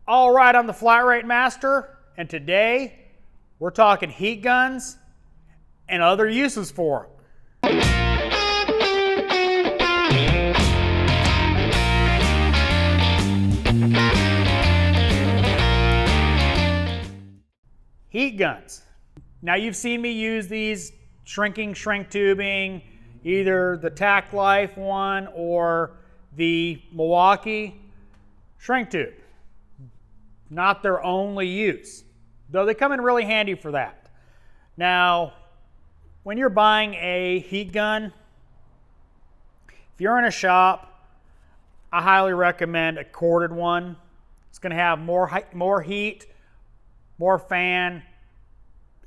All right, I'm the Flat Rate Master, and today we're talking heat guns and other uses for them. Heat guns. Now you've seen me use these shrink tubing, either the Tack Life one or the Milwaukee shrink tube. Not their only use, though they come in really handy for that. Now, when you're buying a heat gun, if you're in a shop, I highly recommend a corded one. It's going to have more heat, more fan.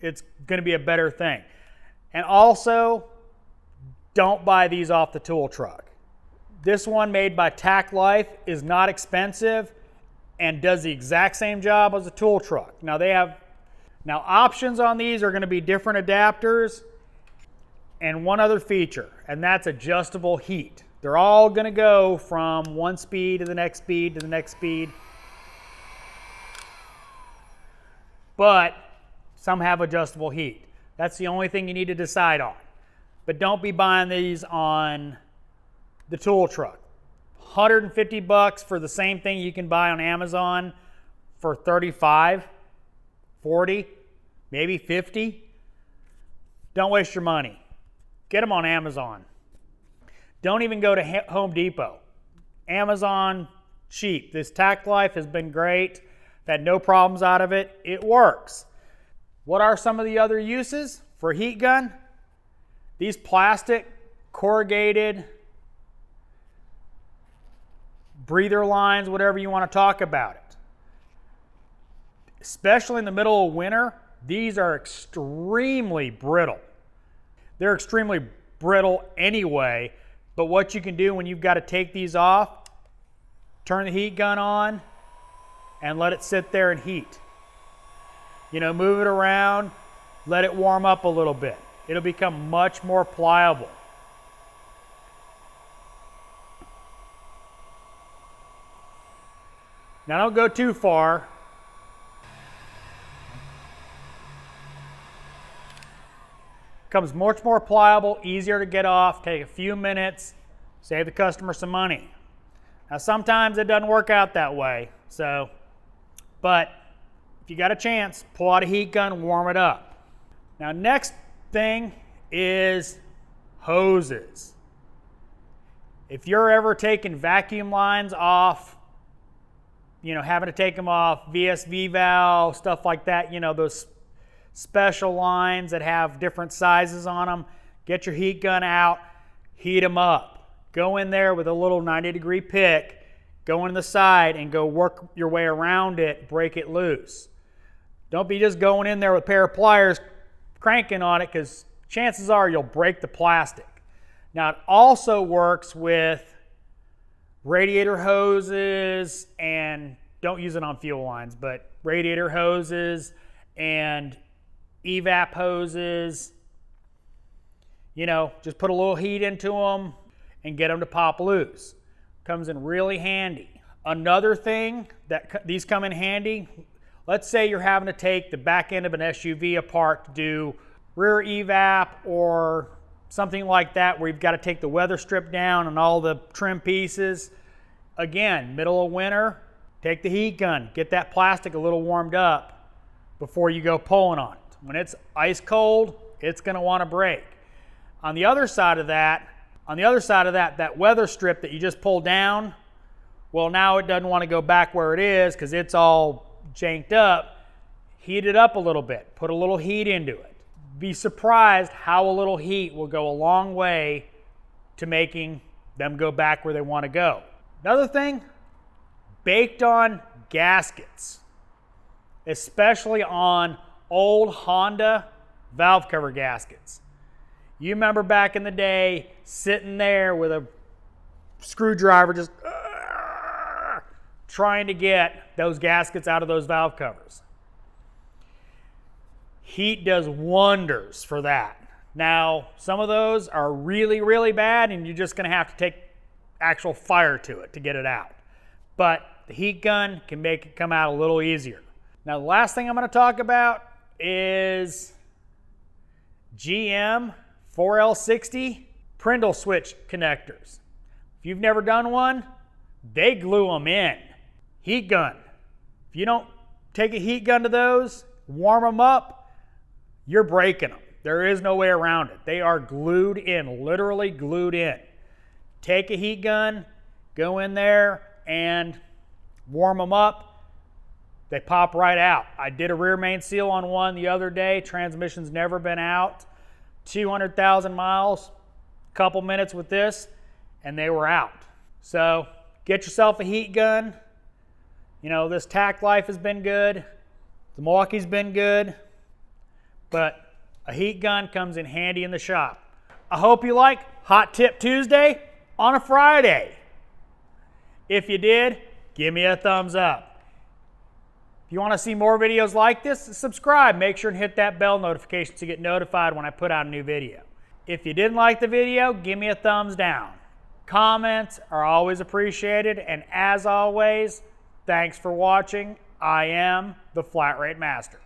It's going to be a better thing. And also, don't buy these off the tool truck. This one made by Tack Life is not expensive and does the exact same job as a tool truck. Now options on these are going to be different adapters and one other feature, and that's adjustable heat. They're all going to go from one speed to the next speed to the next speed. But some have adjustable heat. That's the only thing you need to decide on. But don't be buying these on the tool truck. $150 for the same thing you can buy on Amazon for $35, $40, maybe $50. Don't waste your money. Get them on Amazon. Don't even go to Home Depot. Amazon, cheap. This Tack Life has been great. I've had no problems out of it. It works. What are some of the other uses for a heat gun? These plastic, corrugated, breather lines, whatever you want to talk about it. Especially in the middle of winter, these are extremely brittle. They're extremely brittle anyway, but what you can do when you've got to take these off, turn the heat gun on and let it sit there and heat. You know, move it around, let it warm up a little bit. It'll become much more pliable. Now don't go too far. Becomes much more pliable, easier to get off, take a few minutes, save the customer some money. Now sometimes it doesn't work out that way, but if you got a chance, pull out a heat gun, warm it up. Now next thing is hoses. If you're ever taking vacuum lines off, you know, having to take them off, VSV valve, stuff like that, you know, those special lines that have different sizes on them, get your heat gun out, heat them up. Go in there with a little 90-degree pick, go in the side and go work your way around it, break it loose. Don't be just going in there with a pair of pliers cranking on it, because chances are you'll break the plastic. Now it also works with radiator hoses, and don't use it on fuel lines, but radiator hoses and evap hoses. You know, just put a little heat into them and get them to pop loose. Comes in really handy. Another thing that these come in handy, let's say you're having to take the back end of an SUV apart to do rear evap or something like that, where you've got to take the weather strip down and all the trim pieces. Again, middle of winter, take the heat gun, get that plastic a little warmed up before you go pulling on it. When it's ice cold, it's going to want to break. On the other side of that, that weather strip that you just pulled down, well, now it doesn't want to go back where it is because it's all janked up. Heat it up a little bit, put a little heat into it. Be surprised how a little heat will go a long way to making them go back where they want to go. Another thing, baked on gaskets, especially on old Honda valve cover gaskets. You remember back in the day sitting there with a screwdriver just trying to get those gaskets out of those valve covers. Heat does wonders for that. Now, some of those are really, really bad, and you're just going to have to take actual fire to it to get it out. But the heat gun can make it come out a little easier. Now the last thing I'm going to talk about is GM 4L60 Prndl switch connectors. If you've never done one, they glue them in. Heat gun. If you don't take a heat gun to those, warm them up, you're breaking them. There is no way around it. They are glued in, literally glued in. Take a heat gun, go in there and warm them up. They pop right out. I did a rear main seal on one the other day. Transmission's never been out. 200,000 miles, couple minutes with this, and they were out. So get yourself a heat gun. You know, this tack life has been good. The Milwaukee's been good. But a heat gun comes in handy in the shop. I hope you like Hot Tip Tuesday on a Friday. If you did, give me a thumbs up. If you want to see more videos like this, subscribe. Make sure and hit that bell notification to get notified when I put out a new video. If you didn't like the video, give me a thumbs down. Comments are always appreciated, and as always, thanks for watching. I am the Flat Rate Master.